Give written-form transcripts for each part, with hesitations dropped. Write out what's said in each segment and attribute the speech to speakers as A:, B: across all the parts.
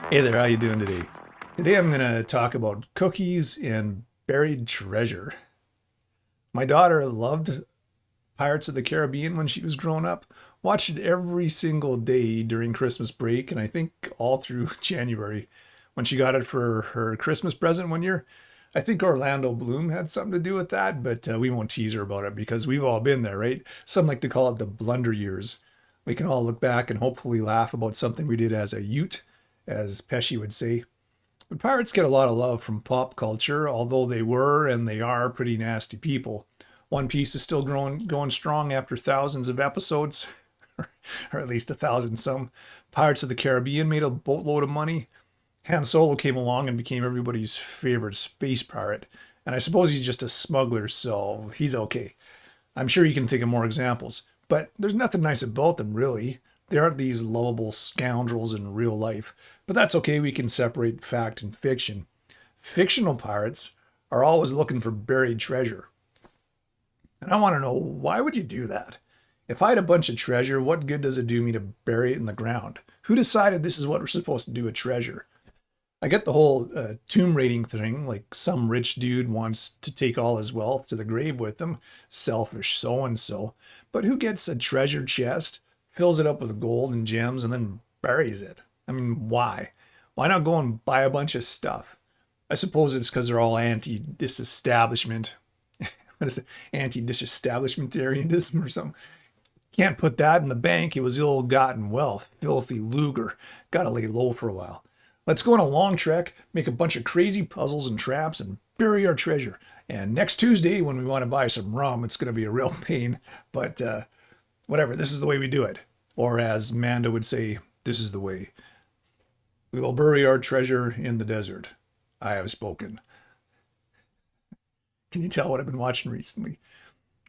A: Hey there, how you doing today? Today I'm going to talk about cookies and buried treasure. My daughter loved Pirates of the Caribbean when she was growing up. Watched it every single day during Christmas break and I think all through January when she got it for her Christmas present one year. I think Orlando Bloom had something to do with that, but we won't tease her about it because we've all been there, right? Some like to call it the blunder years. We can all look back and hopefully laugh about something we did as a Ute, as Pesci would say. But pirates get a lot of love from pop culture, although they were and they are pretty nasty people. One Piece is still going strong after thousands of episodes, or at least 1,000 some. Pirates of the Caribbean made a boatload of money. Han Solo came along and became everybody's favorite space pirate. And I suppose he's just a smuggler, so he's okay. I'm sure you can think of more examples, but there's nothing nice about them, really. They aren't these lovable scoundrels in real life, but that's okay. We can separate fact and fiction. Fictional pirates are always looking for buried treasure. And I want to know, why would you do that? If I had a bunch of treasure, what good does it do me to bury it in the ground? Who decided this is what we're supposed to do with treasure? I get the whole tomb raiding thing, like some rich dude wants to take all his wealth to the grave with him, selfish so and so. But who gets a treasure chest, fills it up with gold and gems, and then buries it? I mean, why? Why not go and buy a bunch of stuff? I suppose it's because they're all anti disestablishment. What is it? Anti disestablishmentarianism or something. Can't put that in the bank. It was ill gotten wealth, filthy lucre. Gotta lay low for a while. Let's go on a long trek, make a bunch of crazy puzzles and traps, and bury our treasure. And next Tuesday, when we want to buy some rum, it's going to be a real pain. But whatever, this is the way we do it. Or as Manda would say, this is the way. We will bury our treasure in the desert. I have spoken. Can you tell what I've been watching recently?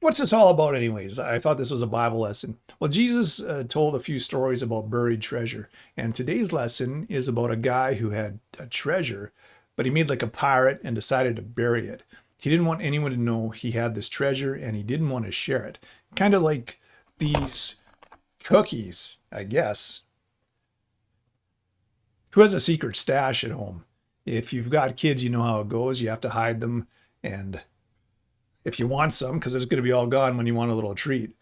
A: What's this all about, anyways? I thought this was a Bible lesson. Well, Jesus told a few stories about buried treasure, and today's lesson is about a guy who had a treasure, but he made like a pirate and decided to bury it. He didn't want anyone to know he had this treasure, and he didn't want to share it. Kind of like these cookies, I guess. Who has a secret stash at home? If you've got kids, you know how it goes. You have to hide them, and if you want some, because it's going to be all gone when you want a little treat.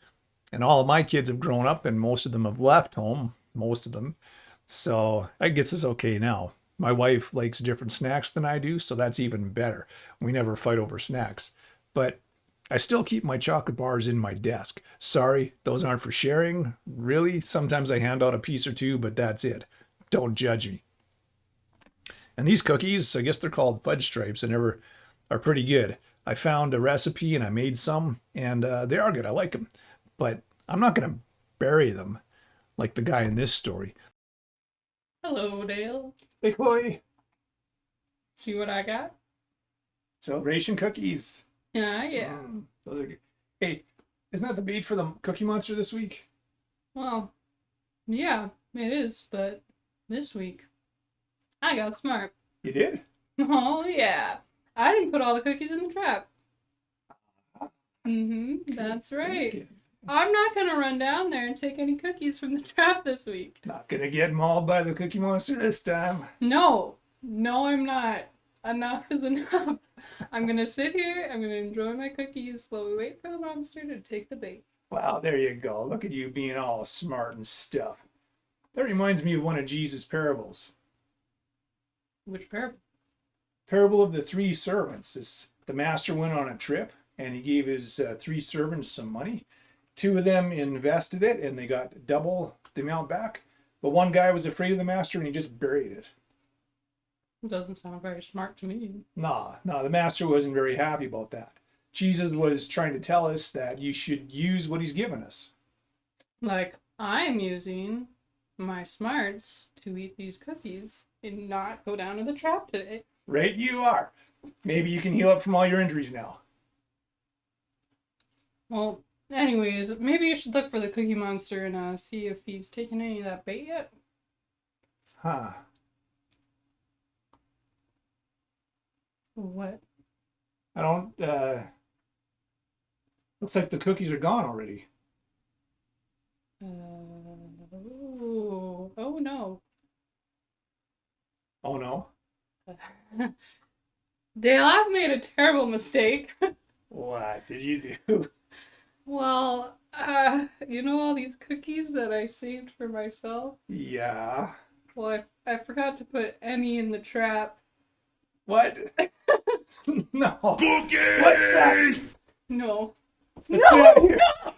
A: And all of my kids have grown up, and most of them have left home, most of them. So I guess it's okay now. My wife likes different snacks than I do, so that's even better. We never fight over snacks. But I still keep my chocolate bars in my desk. Sorry, those aren't for sharing. Really? Sometimes I hand out a piece or two, but that's it. Don't judge me. And these cookies, I guess they're called fudge stripes, and are pretty good. I found a recipe and I made some, and they are good. I like them, but I'm not going to bury them like the guy in this story.
B: Hello, Dale.
A: Hey, Chloe,
B: See what I got?
A: celebration cookies.
B: Yeah.
A: Those are good. Hey, isn't that the bait for the Cookie Monster this week?
B: Well, yeah, it is, but this week I got smart.
A: You did?
B: Oh, yeah. I didn't put all the cookies in the trap.
A: Good
B: That's right.
A: thinking.
B: I'm not gonna run down there and take any cookies from the trap this week.
A: Not gonna get mauled by the Cookie Monster this time.
B: No, no, I'm not. Enough is enough. I'm gonna sit here, I'm gonna enjoy my cookies while we wait for the monster to take the bait.
A: Wow, there you go. Look at you being all smart and stuff. That reminds me of one of Jesus' parables.
B: Which parable?
A: Parable of the three servants. The master went on a trip and he gave his three servants some money. Two of them invested it and they got double the amount back. But one guy was afraid of the master and he just buried it.
B: Doesn't sound very smart to me.
A: Nah, the master wasn't very happy about that. Jesus was trying to tell us that you should use what he's given us.
B: Like, I'm using my smarts to eat these cookies and not go down to the trap today.
A: Right, you are. Maybe you can heal up from all your injuries now.
B: Well, anyways, maybe you should look for the Cookie Monster and see if he's taken any of that bait yet.
A: Huh.
B: What?
A: I don't, looks like the cookies are gone already.
B: Oh no.
A: Oh no.
B: Dale, I've made a terrible mistake.
A: What did you do?
B: Well, you know all these cookies that I saved for myself?
A: Yeah.
B: Well, I forgot to put any in the trap.
A: What? No. What's that?
C: Cookies!
B: No.
A: Let's get out of here.
B: No!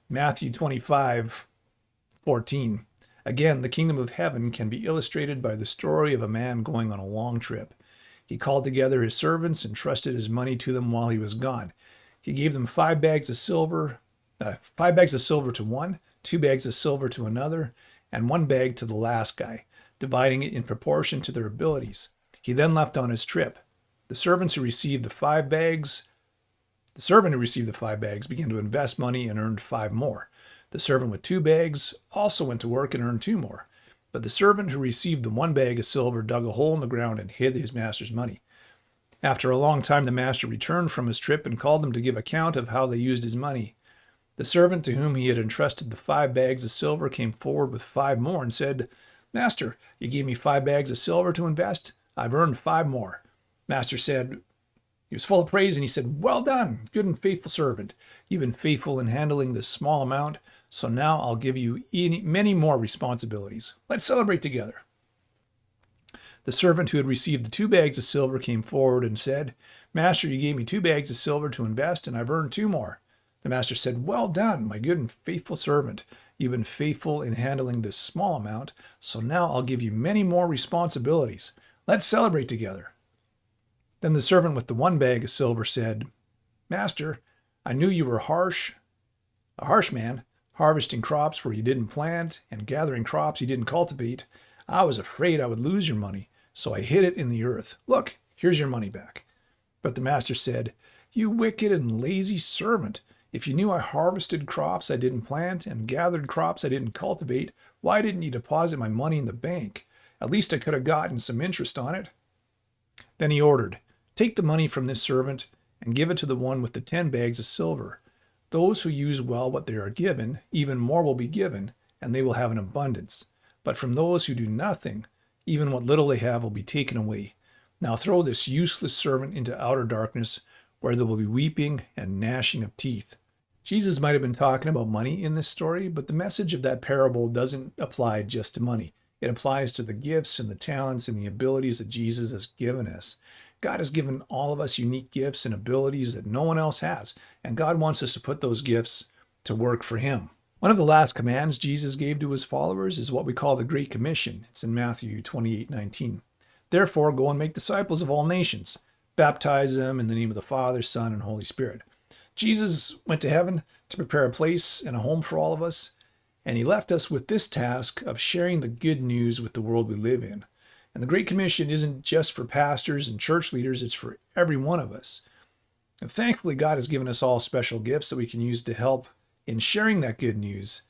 A: Matthew 25:14. Again, the kingdom of heaven can be illustrated by the story of a man going on a long trip. He called together his servants and trusted his money to them while he was gone. He gave them 5 bags of silver to one, 2 bags of silver to another, and 1 bag to the last guy, dividing it in proportion to their abilities. He then left on his trip. The servant who received the 5 bags began to invest money and earned 5 more. The servant with 2 bags also went to work and earned 2 more. But the servant who received the 1 bag of silver dug a hole in the ground and hid his master's money. After a long time, the master returned from his trip and called them to give account of how they used his money. The servant to whom he had entrusted the 5 bags of silver came forward with 5 more and said, Master, you gave me 5 bags of silver to invest. I've earned 5 more. Master said, he was full of praise and he said, Well done, good and faithful servant. You've been faithful in handling this small amount, so now I'll give you many more responsibilities. Let's celebrate together. The servant who had received the 2 bags of silver came forward and said, Master, you gave me 2 bags of silver to invest, and I've earned 2 more. The master said, Well done, my good and faithful servant. You've been faithful in handling this small amount, so now I'll give you many more responsibilities. Let's celebrate together. Then the servant with the 1 bag of silver said, Master, I knew you were a harsh man, harvesting crops where you didn't plant and gathering crops you didn't cultivate. I was afraid I would lose your money, so I hid it in the earth. Look, here's your money back. But the master said, You wicked and lazy servant. If you knew I harvested crops I didn't plant and gathered crops I didn't cultivate, why didn't you deposit my money in the bank? At least I could have gotten some interest on it. Then he ordered, Take the money from this servant and give it to the one with the 10 bags of silver. Those who use well what they are given, even more will be given, and they will have an abundance. But from those who do nothing, even what little they have will be taken away. Now throw this useless servant into outer darkness, where there will be weeping and gnashing of teeth. Jesus might have been talking about money in this story, but the message of that parable doesn't apply just to money. It applies to the gifts and the talents and the abilities that Jesus has given us. God has given all of us unique gifts and abilities that no one else has, and God wants us to put those gifts to work for Him. One of the last commands Jesus gave to His followers is what we call the Great Commission. It's in Matthew 28:19. Therefore, go and make disciples of all nations. Baptize them in the name of the Father, Son, and Holy Spirit. Jesus went to heaven to prepare a place and a home for all of us, and He left us with this task of sharing the good news with the world we live in. And the Great Commission isn't just for pastors and church leaders, it's for every one of us. And thankfully, God has given us all special gifts that we can use to help in sharing that good news.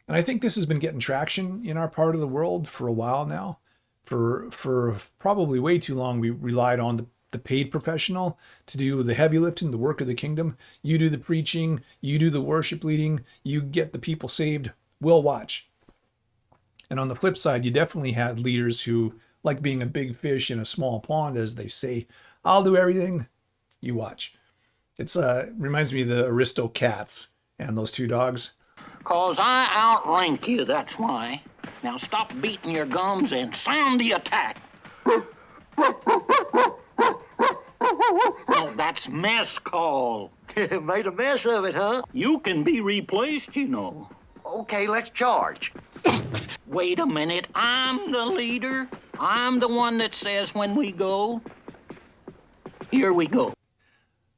A: And I think this has been getting traction in our part of the world for a while now. For probably way too long, we relied on the paid professional to do the heavy lifting, the work of the kingdom. You do the preaching, you do the worship leading, you get the people saved, we'll watch. And on the flip side, you definitely had leaders who like being a big fish in a small pond, as they say. I'll do everything, you watch. It's reminds me of the Aristocats and those 2 dogs.
D: 'Cause I outrank you, that's why. Now stop beating your gums and sound the attack. No, that's mess call.
E: Made a mess of it, huh?
D: You can be replaced, you know.
E: Okay, let's charge.
D: Wait a minute, I'm the leader. I'm the one that says when we go. Here we go.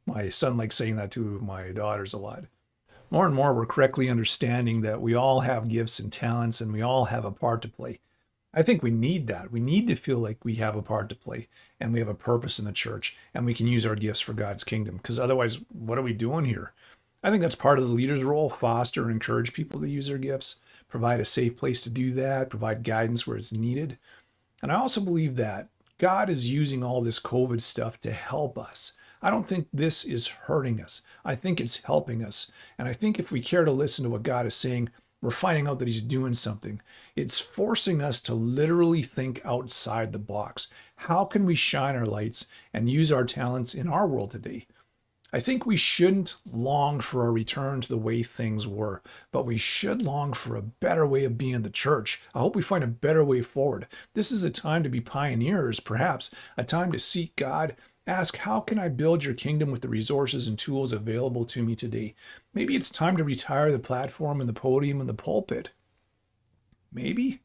A: My son likes saying that to my daughters a lot. More and more, we're correctly understanding that we all have gifts and talents and we all have a part to play. I think we need that. We need to feel like we have a part to play and we have a purpose in the church and we can use our gifts for God's kingdom. Because otherwise, what are we doing here? I think that's part of the leader's role, foster and encourage people to use their gifts, provide a safe place to do that, provide guidance where it's needed. And I also believe that God is using all this COVID stuff to help us. I don't think this is hurting us. I think it's helping us. And I think if we care to listen to what God is saying, we're finding out that he's doing something. It's forcing us to literally think outside the box. How can we shine our lights and use our talents in our world today? I think we shouldn't long for a return to the way things were, but we should long for a better way of being the church. I hope we find a better way forward. This is a time to be pioneers, perhaps, a time to seek God. Ask, how can I build your kingdom with the resources and tools available to me today? Maybe it's time to retire the platform and the podium and the pulpit. Maybe.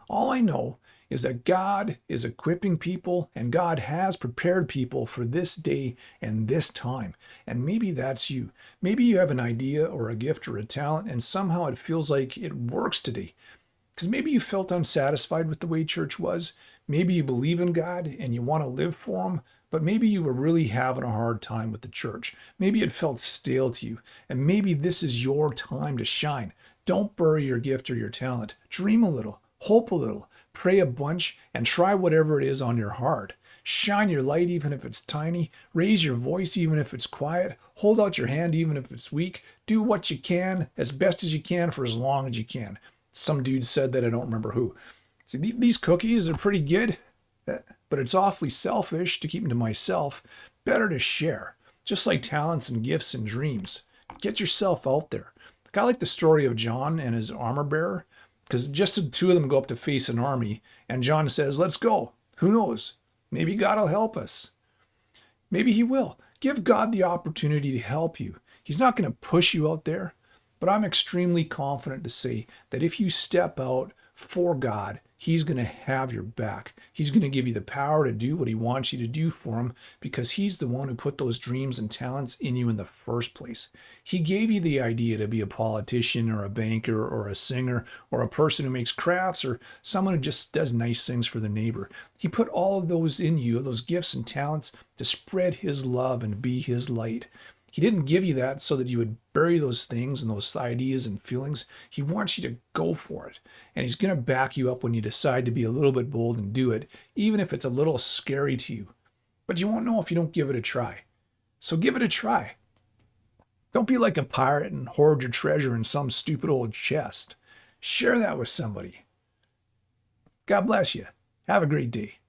A: All I know is that God is equipping people and God has prepared people for this day and this time. And maybe that's you. Maybe you have an idea or a gift or a talent and somehow it feels like it works today. Because maybe you felt unsatisfied with the way church was. Maybe you believe in God and you want to live for Him, but maybe you were really having a hard time with the church. Maybe it felt stale to you, and maybe this is your time to shine. Don't bury your gift or your talent. Dream a little, hope a little, pray a bunch, and try whatever it is on your heart. Shine your light even if it's tiny. Raise your voice even if it's quiet. Hold out your hand even if it's weak. Do what you can as best as you can for as long as you can. Some dude said that, I don't remember who. See, these cookies are pretty good, but it's awfully selfish to keep them to myself. Better to share, just like talents and gifts and dreams. Get yourself out there. I like the story of John and his armor bearer, because just the two of them go up to face an army, and John says, let's go. Who knows? Maybe God will help us. Maybe He will. Give God the opportunity to help you. He's not going to push you out there, but I'm extremely confident to say that if you step out for God, He's going to have your back. He's going to give you the power to do what He wants you to do for Him because He's the one who put those dreams and talents in you in the first place. He gave you the idea to be a politician or a banker or a singer or a person who makes crafts or someone who just does nice things for the neighbor. He put all of those in you, those gifts and talents, to spread His love and be His light. He didn't give you that so that you would bury those things and those ideas and feelings. He wants you to go for it. And He's going to back you up when you decide to be a little bit bold and do it, even if it's a little scary to you. But you won't know if you don't give it a try. So give it a try. Don't be like a pirate and hoard your treasure in some stupid old chest. Share that with somebody. God bless you. Have a great day.